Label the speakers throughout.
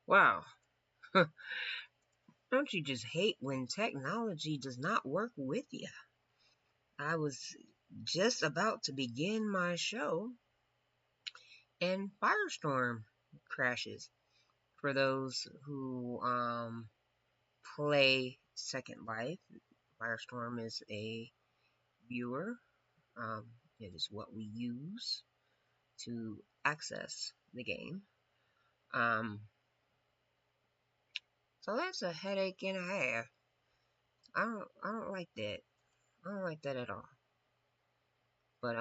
Speaker 1: Wow. Don't you just hate when technology does not work with you? I was just about to begin my show and Firestorm crashes. For those who play Second Life, Firestorm is a viewer. It is what we use to access the game. Um, so that's a headache and a half. I don't like that. I don't like that at all. But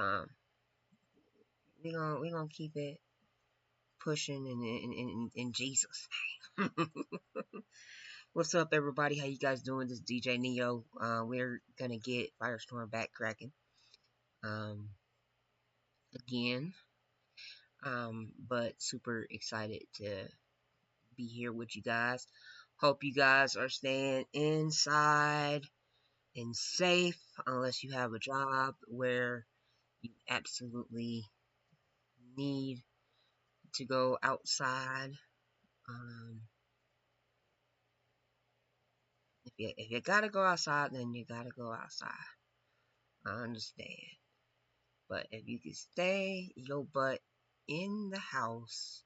Speaker 1: we gonna keep it pushing in Jesus' name. What's up, everybody? How you guys doing? This is DJ Neo. We're gonna get Firestorm back cracking again. But super excited to be here with you guys. Hope you guys are staying inside and safe, unless you have a job where you absolutely need to go outside. Um, if you gotta go outside, then you gotta go outside. I understand. But if you can stay your butt in the house,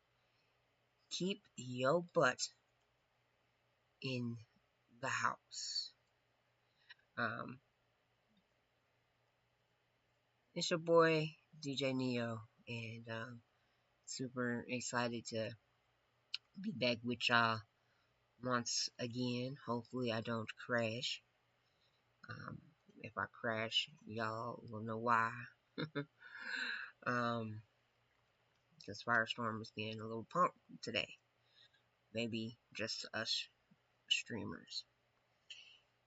Speaker 1: keep your butt in the house. Um, it's your boy DJ Neo, and super excited to be back with y'all once again. Hopefully, I don't crash. Um, if I crash, y'all will know why. um, because Firestorm is being a little punk today. Maybe just us streamers.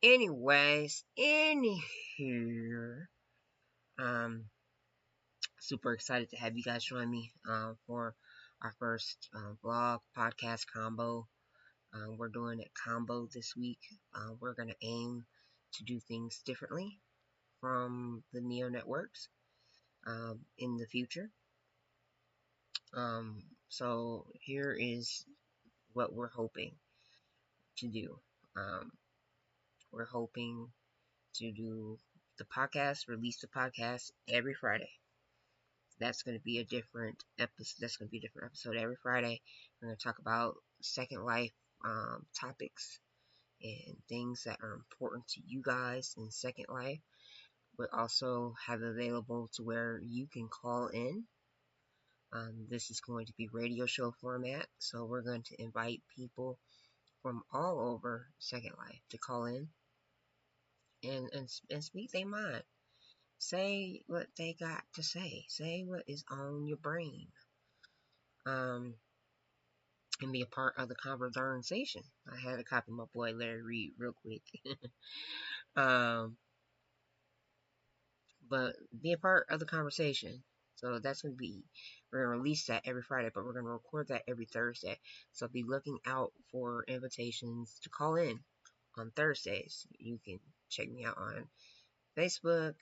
Speaker 1: Anyways, anywho, um, super excited to have you guys join me for our first vlog podcast combo. We're doing a combo this week. We're going to aim to do things differently from the Neo networks in the future. So here is what we're hoping to do. Um, we're hoping to do the podcast, release the podcast every Friday. That's going to be a different episode. That's going to be a different episode every Friday. We're going to talk about Second Life topics and things that are important to you guys in Second Life. We also have available to where you can call in. This is going to be radio show format, so we're going to invite people from all over Second Life to call in and speak their mind. Say what they got to say. Say what is on your brain. And be a part of the conversation. I had to copy my boy Larry Reed real quick. um, but be a part of the conversation. So that's going to be, we're going to release that every Friday, but we're going to record that every Thursday. So be looking out for invitations to call in on Thursdays. You can check me out on Facebook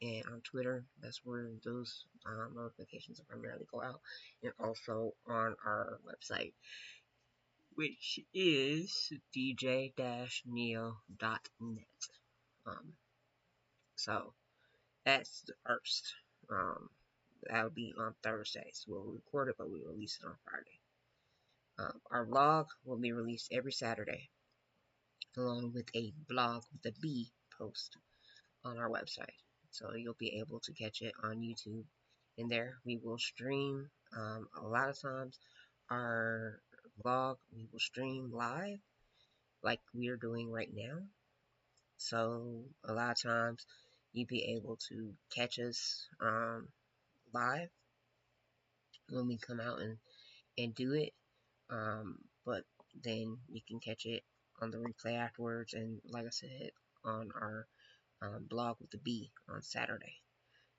Speaker 1: and on Twitter. That's where those notifications primarily go out. And also on our website, which is dj-neo.net. Um, so that's the first. That'll be on Thursdays. We'll record it, but we'll release it on Friday. Our vlog will be released every Saturday, along with a blog with a B post on our website. So you'll be able to catch it on YouTube. In there, we will stream. A lot of times, our vlog, we will stream live, like we are doing right now. So a lot of times, you'll be able to catch us live when we come out and do it. But then you can catch it on the replay afterwards, and like I said, on our blog with the B on Saturday.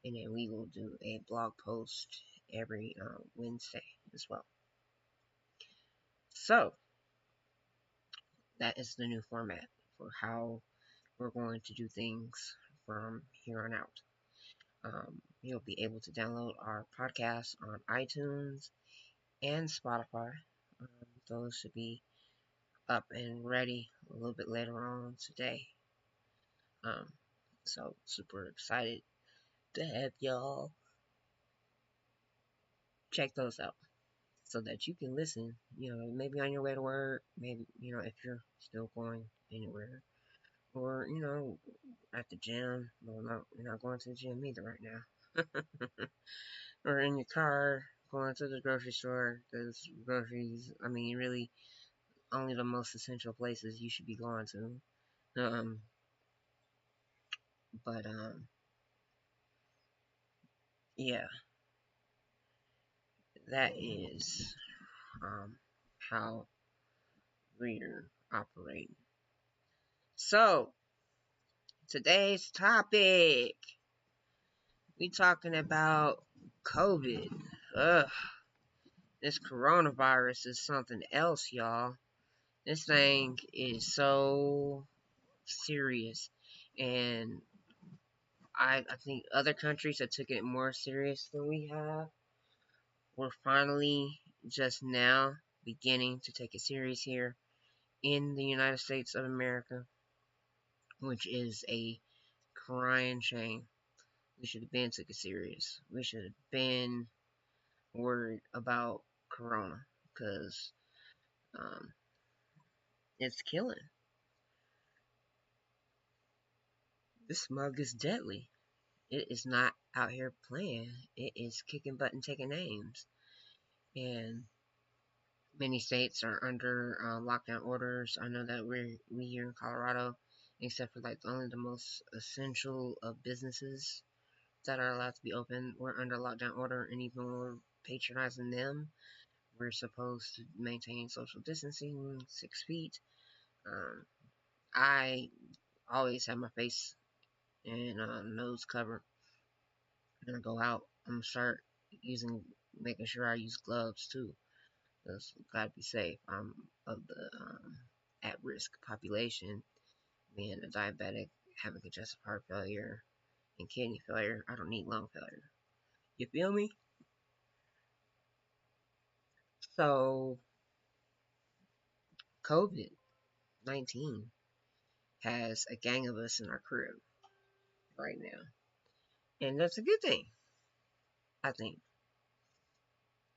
Speaker 1: And then we will do a blog post every Wednesday as well. So that is the new format for how we're going to do things from here on out. You'll be able to download our podcast on iTunes and Spotify. Those should be up and ready a little bit later on today. Um, so super excited to have y'all check those out so that you can listen. Maybe on your way to work, maybe if you're still going anywhere, or at the gym. Well, no, you're not going to the gym either right now. Or in your car, going to the grocery store. Because groceries, I mean, really, only the most essential places you should be going to. Um, but yeah, that is how we're operating. So today's topic, we talking about COVID. Ugh, this coronavirus is something else, y'all. This thing is so serious, and I think other countries that took it more serious than we have. We're finally just now beginning to take it serious here in the United States of America, which is a crying shame. We should have been took it serious. We should have been worried about Corona because um, it's killing. This smug is deadly. It is not out here playing. It is kicking butt and taking names. And many states are under lockdown orders. I know that we here in Colorado, except for like only the most essential of businesses that are allowed to be open, we're under lockdown order, and even when we're patronizing them, we're supposed to maintain social distancing, 6 feet. Um, I always have my face and nose covered when I go out. I'm gonna start making sure I use gloves too. Because gotta be safe. I'm of the at-risk population, being a diabetic, having congestive heart failure, and kidney failure. I don't need lung failure. You feel me? So, COVID-19 has a gang of us in our crib right now. And that's a good thing, I think.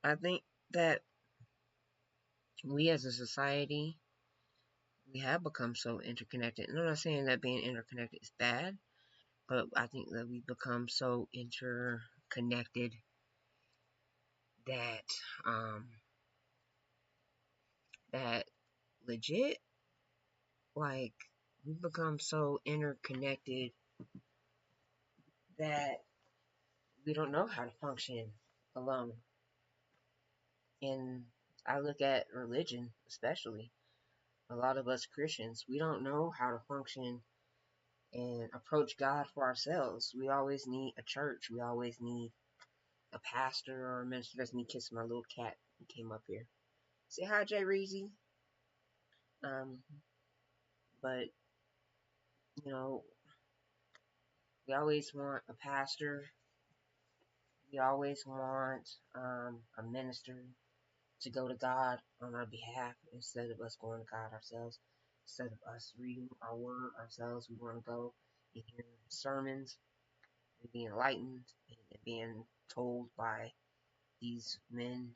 Speaker 1: I think that we as a society, we have become so interconnected. And I'm not saying that being interconnected is bad, but I think that we've become so interconnected that um that legit, like, we've become so interconnected that we don't know how to function alone. And I look at religion, especially a lot of us Christians, we don't know how to function and approach God for ourselves. We always need a church. We always need a pastor or a minister. That's me kissing my little cat who came up here. Say hi, Jay Reezy. Um, but you know, we always want a pastor. We always want a minister to go to God on our behalf instead of us going to God ourselves. Instead of us reading our word ourselves, we want to go and hear sermons and be enlightened and being told by these men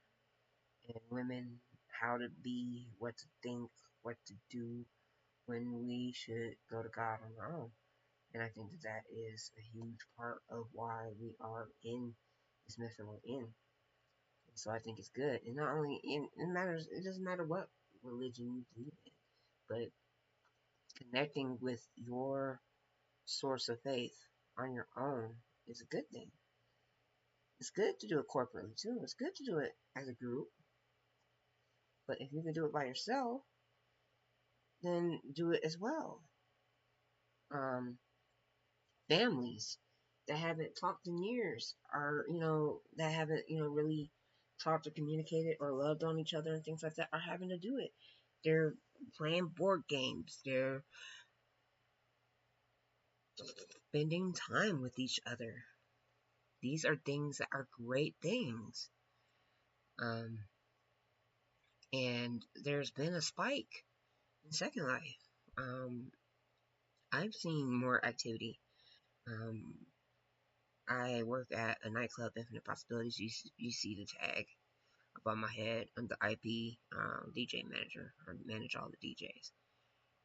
Speaker 1: and women how to be, what to think, what to do when we should go to God on our own. And I think that that is a huge part of why we are in this mess that we're in. And so I think it's good. And not only it doesn't matter what religion you believe in, but connecting with your source of faith on your own is a good thing. It's good to do it corporately too. It's good to do it as a group. But if you can do it by yourself, then do it as well. Um, Families that haven't talked in years are, that haven't, really talked or communicated or loved on each other and things like that are having to do it. They're playing board games. They're spending time with each other. These are things that are great things. Um, And there's been a spike in Second Life. I've seen more activity. Um, I work at a nightclub, Infinite Possibilities. You see the tag above my head. I'm the IP DJ manager. I manage all the DJs.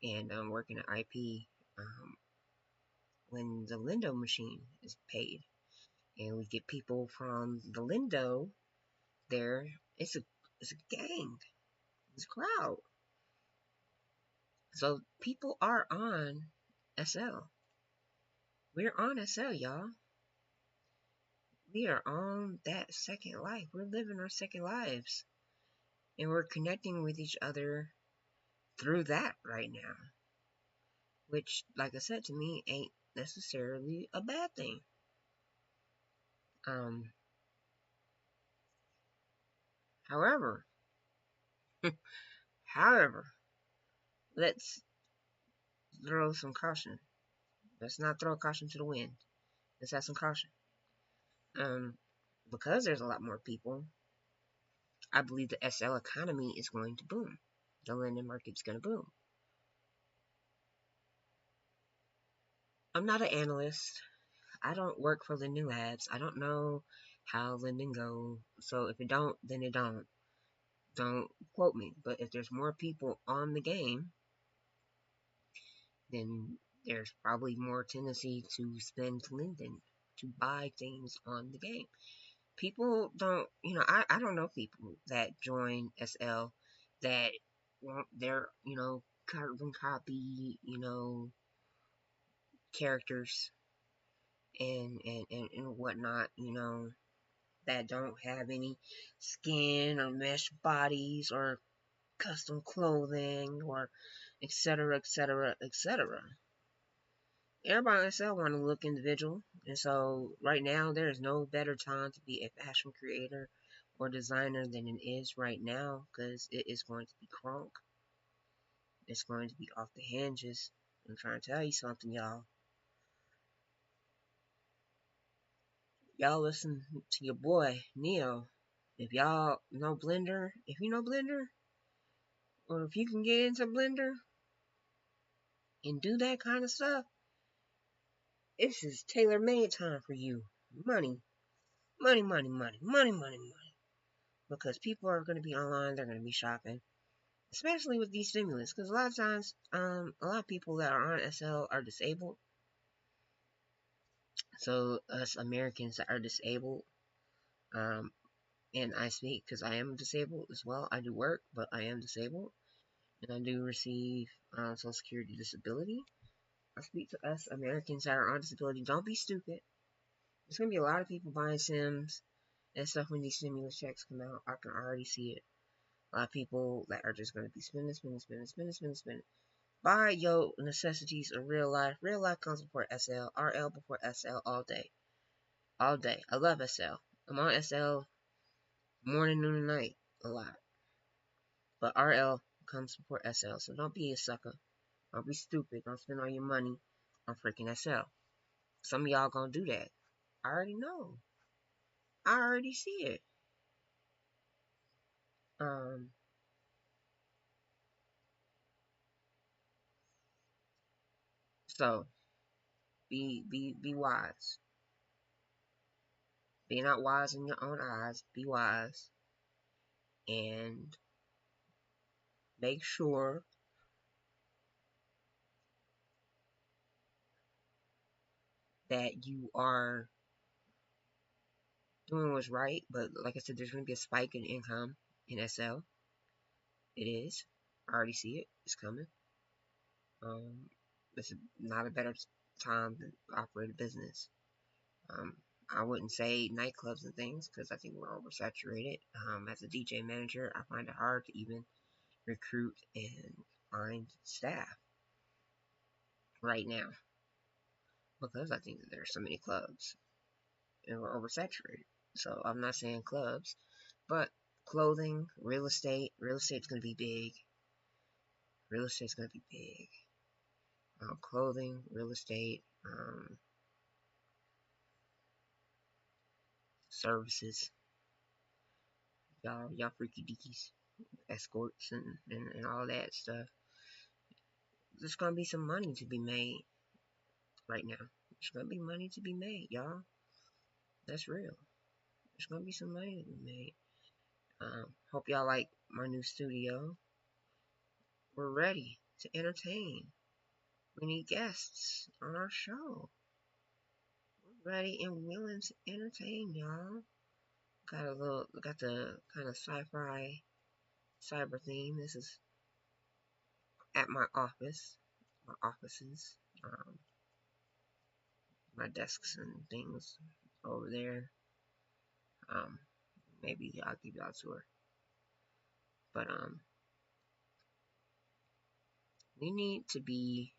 Speaker 1: And I'm working at IP when the Lindo machine is paid. And we get people from the Lindo there. It's a gang. It's a crowd. So people are on SL. We're on SL, y'all. We are on that second life. We're living our second lives. And we're connecting with each other through that right now. Which, like I said, to me ain't necessarily a bad thing. Um, however, however, let's throw some caution. Let's not throw caution to the wind. Let's have some caution. Um, because there's a lot more people, I believe the SL economy is going to boom. The lending market's going to boom. I'm not an analyst. I don't work for Linden Labs. I don't know how Linden go. So if it don't, then it don't. Don't quote me. But if there's more people on the game, then there's probably more tendency to spend Linden, to buy things on the game. People don't, I don't know people that join SL that want their, carbon copy, characters and whatnot, that don't have any skin or mesh bodies or custom clothing or etc. etc. etc. Everybody on SL want to look individual, and so right now there is no better time to be a fashion creator or designer than it is right now, because it is going to be crunk. It's going to be off the hinges. I'm trying to tell you something, y'all. Y'all listen to your boy Neo. If y'all know Blender, if you know Blender, or if you can get into Blender and do that kind of stuff, this is tailor-made time for you. Money, money, money, money, money, money, money. Because people are going to be online, they're going to be shopping, especially with these stimulus. Because a lot of times, a lot of people that are on SL are disabled. So us Americans that are disabled, um, and I speak because I am disabled as well. I do work, but I am disabled, and I do receive Social Security disability. I speak to us Americans that are on disability. Don't be stupid. There's gonna be a lot of people buying Sims and stuff when these stimulus checks come out. I can already see it. A lot of people that are just gonna be spending, spending, spending, spending, spending, spending. Buy your necessities of real life. Real life comes before SL. RL before SL all day. All day. I love SL. I'm on SL morning, noon, and night a lot. But RL comes before SL. So don't be a sucker. Don't be stupid. Don't spend all your money on freaking SL. Some of y'all gonna do that. I already know. I already see it. Um, so be wise. Be not wise in your own eyes. Be wise and make sure that you are doing what's right. But like I said, there's gonna be a spike in income in SL. It is. I already see it. It's coming. This is not a better time to operate a business. Um, I wouldn't say nightclubs and things because I think we're oversaturated. As a DJ manager, I find it hard to even recruit and find staff right now because I think that there are so many clubs and we're oversaturated. So I'm not saying clubs, but clothing, real estate. Real estate's going to be big. Real estate's going to be big. Clothing, real estate, services. Y'all freaky deakies. escorts and all that stuff. There's gonna be some money to be made right now. There's gonna be money to be made, y'all. That's real. There's gonna be some money to be made. Hope y'all like my new studio. We're ready to entertain. We need guests on our show. We're ready and willing to entertain y'all. Got the kind of sci-fi cyber theme. This is at my office, my offices, my desks and things over there. Um, Maybe I'll give y'all a tour. But we need to be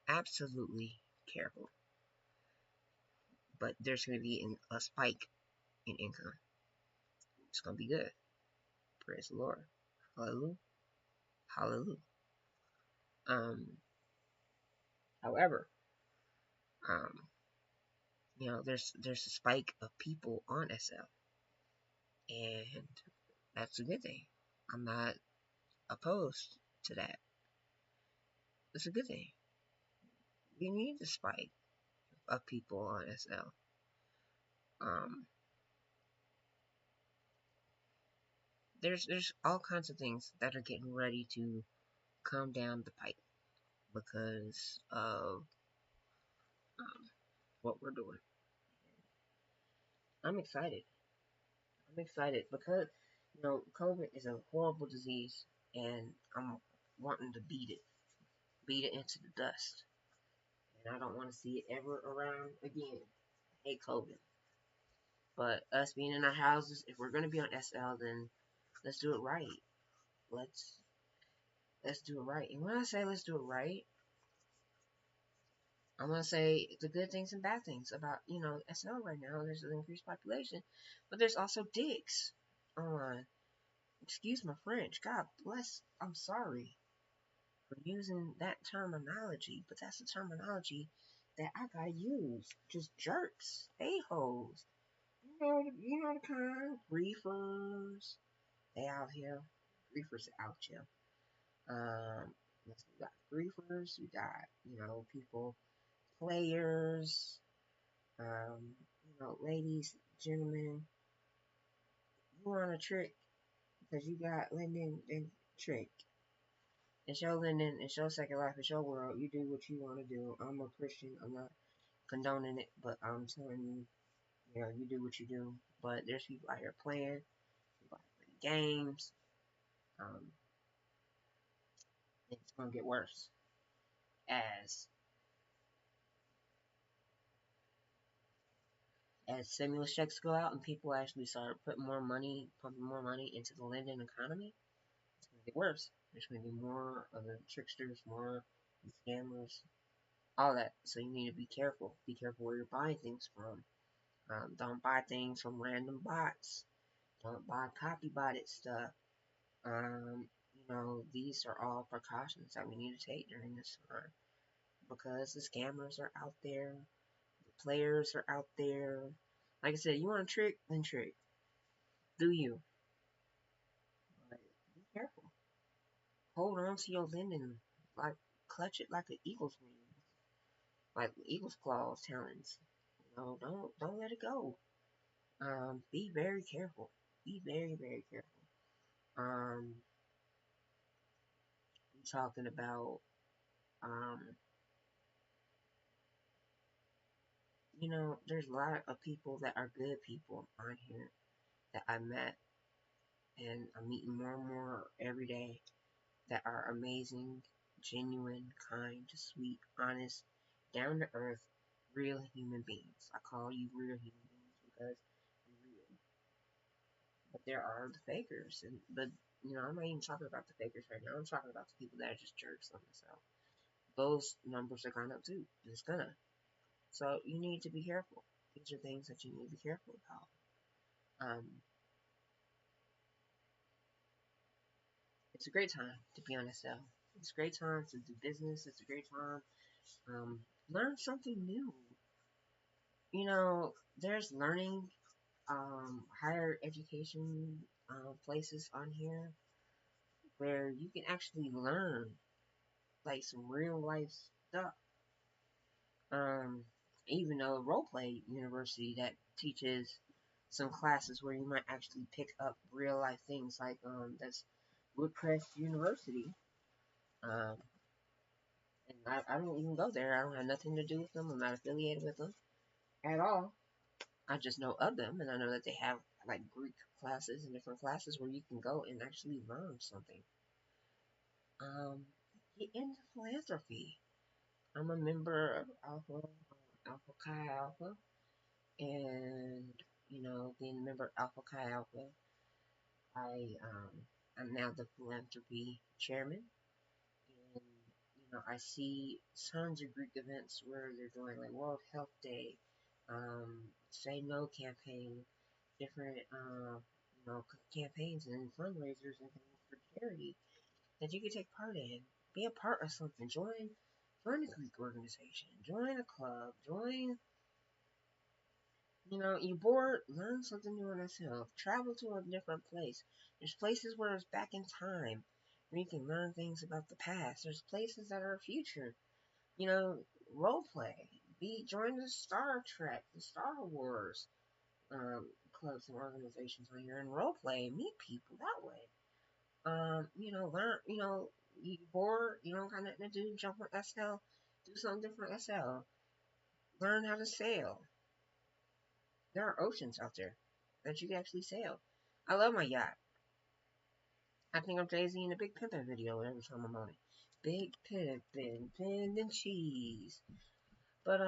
Speaker 1: absolutely careful. But there's going to be a spike in income. It's going to be good. Praise the Lord. Hallelujah. Hallelujah. Um, However, um, there's a spike of people on SL, and that's a good thing. I'm not opposed to that. It's a good thing. We need the spike of people on SL. Um, there's all kinds of things that are getting ready to come down the pipe because of what we're doing. I'm excited. I'm excited because COVID is a horrible disease, and I'm wanting to beat it into the dust, and I don't want to see it ever around again. I hate COVID, but us being in our houses, if we're gonna be on SL, then let's do it right. Let's let's do it right. And when I say let's do it right, I'm gonna say the good things and bad things about SL right now. There's an increased population, but there's also dicks online. Excuse my French. God bless. I'm sorry for using that terminology, but that's the terminology that I gotta use. Just jerks, a-holes. You know the kind. Griefers. They out here. Griefers out here. We got griefers. We got people, players. Ladies, gentlemen. You want a trick because you got Linden and Trick. It's your Linden, it's your second life, it's your world. You do what you want to do. I'm a Christian. I'm not condoning it, but I'm telling you, you do what you do. But there's people out here playing, people out here playing games. Um, it's gonna get worse as stimulus checks go out and people actually start pumping more money into the Linden economy. It's gonna get worse. There's gonna be more of the tricksters, more the scammers, all that. So you need to be careful. Be careful where you're buying things from. Don't buy things from random bots. Don't buy copy botted stuff. These are all precautions that we need to take during this time because the scammers are out there, the players are out there. Like I said, you want to trick, then trick. Do you? But be careful. Hold on to your linden, like clutch it like an eagle's wing, like eagle's claws, talons. Don't let it go. Be very careful. Be very, very careful. Um, I'm talking about, um, there's a lot of people that are good people on here that I met, and I'm meeting more and more every day that are amazing, genuine, kind, sweet, honest, down to earth, real human beings. I call you real human beings because you're real. But there are the fakers, but I'm not even talking about the fakers right now. I'm talking about the people that are just jerks on themselves. Those numbers are going up too. It's gonna. So you need to be careful. These are things that you need to be careful about. It's a great time to be on SL. It's a great time to do business. It's a great time. Learn something new. There's learning, higher education places on here. where you can actually learn like some real life stuff. Um, Even a role play university that teaches some classes where you might actually pick up real life things like that's Woodcrest University. Um, and I don't even go there. I don't have nothing to do with them. I'm not affiliated with them at all. I just know of them, and I know that they have like Greek classes and different classes where you can go and actually learn something. Get into philanthropy. I'm a member of Alpha Chi Alpha, and being a member of Alpha Chi Alpha, I'm now the philanthropy chairman, and I see tons of Greek events where they're doing like World Health Day, Say No campaign, different campaigns and fundraisers and things for charity that you can take part in. Be a part of something. Join a Greek organization. Join a club. Join. You bored, learn something new on yourself. Travel to a different place. There's places where it's back in time where you can learn things about the past. There's places that are future. Role play. Join the Star Trek, the Star Wars clubs and organizations on here and role play. Meet people that way. Learn. You bored, you don't got nothing to do. Jump on SL, do something different. SL. Learn how to sail. There are oceans out there that you can actually sail. I love my yacht. I think I'm Jay-Z in a Big Pimpin' video every time I'm on it. Big Pimpin', Pin and Cheese. But,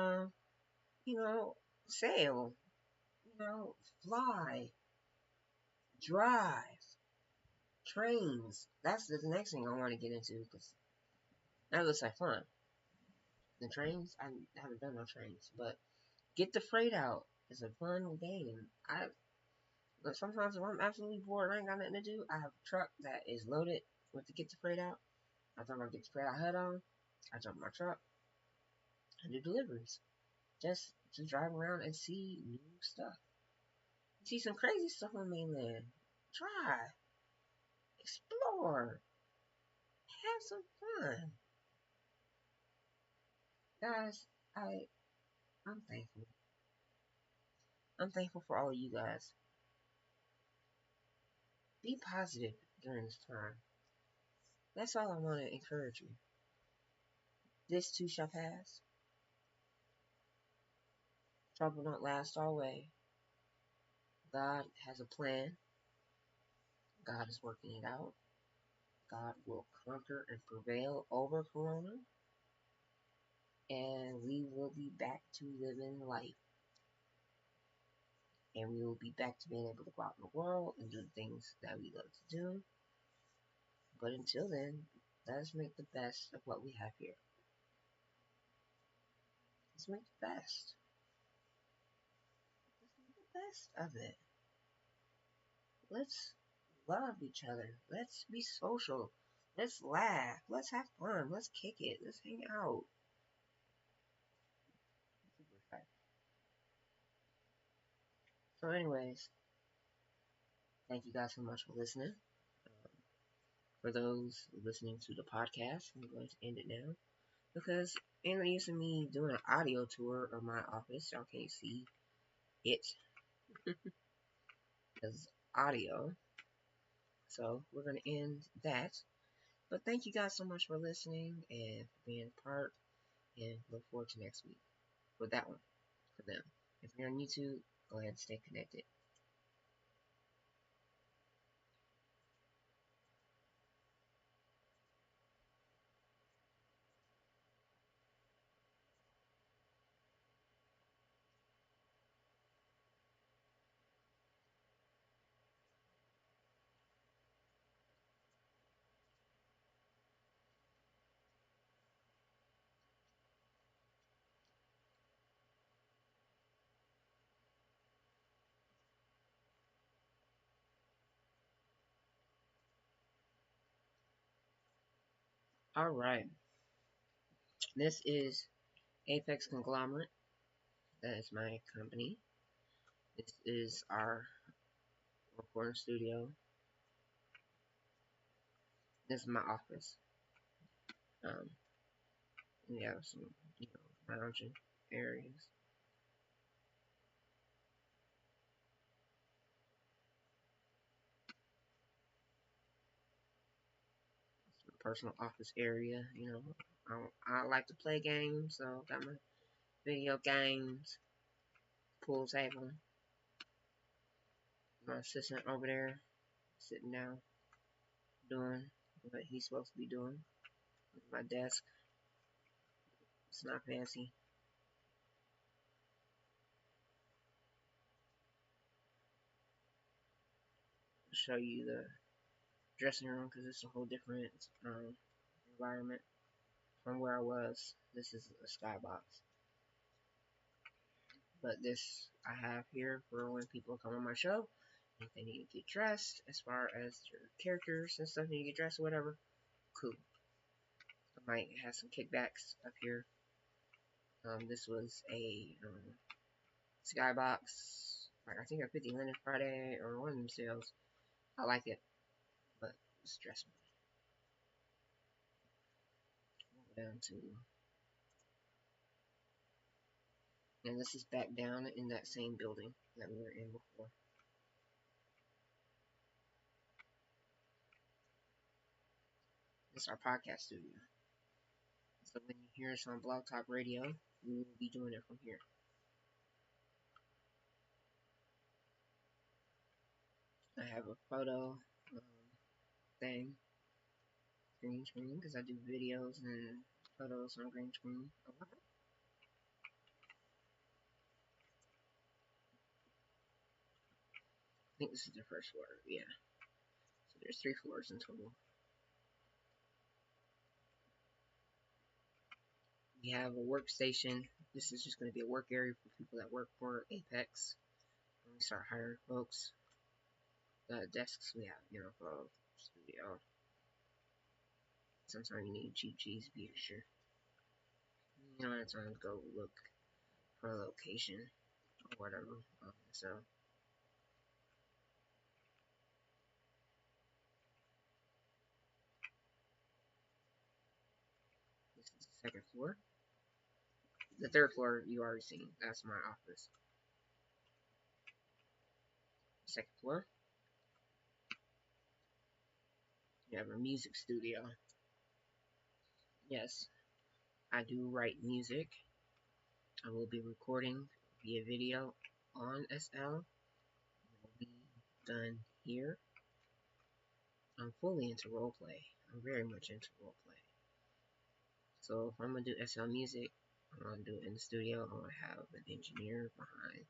Speaker 1: sail, fly, drive, trains. That's the next thing I want to get into because that looks like fun. The trains, I haven't done no trains, but get the freight out. It's a fun game. But sometimes if I'm absolutely bored and I ain't got nothing to do, I have a truck that is loaded with the get the freight out. I throw my get the freight out hood on. I jump in my truck and do deliveries. Just to drive around and see new stuff. See some crazy stuff on mainland. Try, explore, have some fun, guys. I'm thankful. I'm thankful for all of you guys. Be positive during this time. That's all I want to encourage you. This too shall pass. Trouble don't last always. God has a plan. God is working it out. God will conquer and prevail over Corona. And we will be back to living life. And we will be back to being able to go out in the world and do the things that we love to do. But until then, let's make the best of what we have here. Let's make the best. Let's make the best of it. Let's love each other. Let's be social. Let's laugh. Let's have fun. Let's kick it. Let's hang out. So, anyways, thank you guys so much for listening. For those listening to the podcast, I'm going to end it now because in the use of me doing an audio tour of my office, y'all can't see it as audio. So we're going to end that. But thank you guys so much for listening and for being a part. And look forward to next week for that one, for them. If you're on YouTube, go ahead and stay connected. All right. This is Apex Conglomerate. That is my company. This is our recording studio. This is my office. Um, we have some, lounging areas. Some personal office area. I like to play games, so got my video games, pool table. My assistant over there sitting down doing what he's supposed to be doing. My desk, it's not fancy. I'll show you the dressing room because it's a whole different environment from where I was. This is a skybox, but this I have here for when people come on my show. If they need to get dressed, as far as your characters and stuff need to get dressed or whatever, cool. I might have some kickbacks up here. This was a skybox, like I think a 50 Linen Friday or one of them sales. I like it, but it's stressful. Down to, and this is back down in that same building that we were in before. This is our podcast studio. So when you hear us on Blog Talk Radio, we will be doing it from here. I have a photo thing, green screen, because I do videos and photos on green screen a lot. I think this is the first floor, yeah. So there's 3 floors in total. We have a workstation. This is just going to be a work area for people that work for Apex. When we start hiring folks, the desks we have, for studio. Sometimes you need cheap cheese to be extra. You don't have time to go look for a location or whatever. So this is the second floor. The third floor you already seen. That's my office. Second floor, you have a music studio. Yes, I do write music. I will be recording via video on SL. It will be done here. I'm fully into roleplay. I'm very much into roleplay. So if I'm gonna do SL music, I'm gonna do it in the studio. I'm gonna have an engineer behind,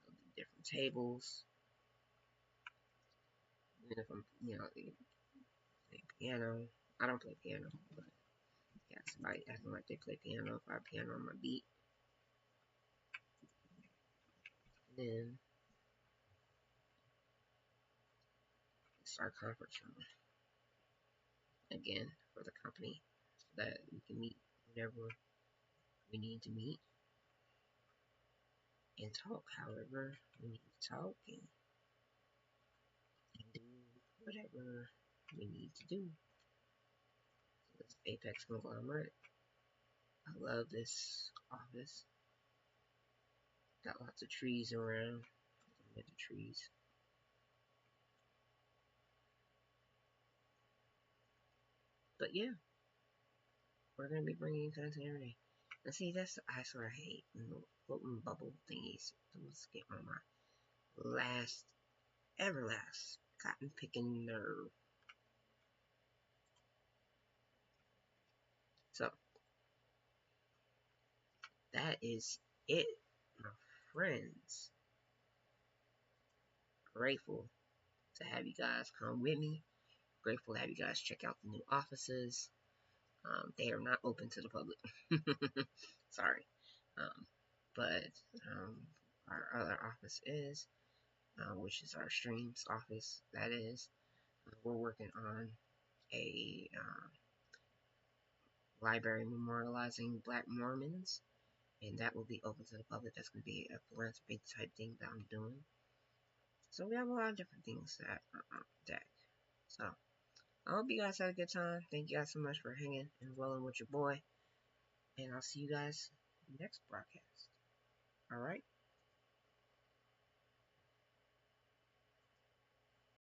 Speaker 1: the different tables. Even if I'm, play piano. I don't play piano, but yeah, somebody acting like they play piano. If I have piano on my beat, then it's our conference room again for the company, so that we can meet whenever we need to meet and talk. However, we need to talk and do whatever we need to do. So this Apex conglomerate. I love this office. Got lots of trees around. The trees. But yeah, we're gonna be bringing you content every day. And see, that's I swear I hate floating bubble thingies. Those get on my last cotton picking nerve. So that is it, my friends. Grateful to have you guys come with me. Grateful to have you guys check out the new offices. They are not open to the public. Sorry. But our other office is, which is our streams office. That is, we're working on a library memorializing Black Mormons, and that will be open to the public. That's going to be a philanthropy type thing that I'm doing. So we have a lot of different things that are on deck. So I hope you guys had a good time. Thank you guys so much for hanging and rolling with your boy. And I'll see you guys next broadcast. All right.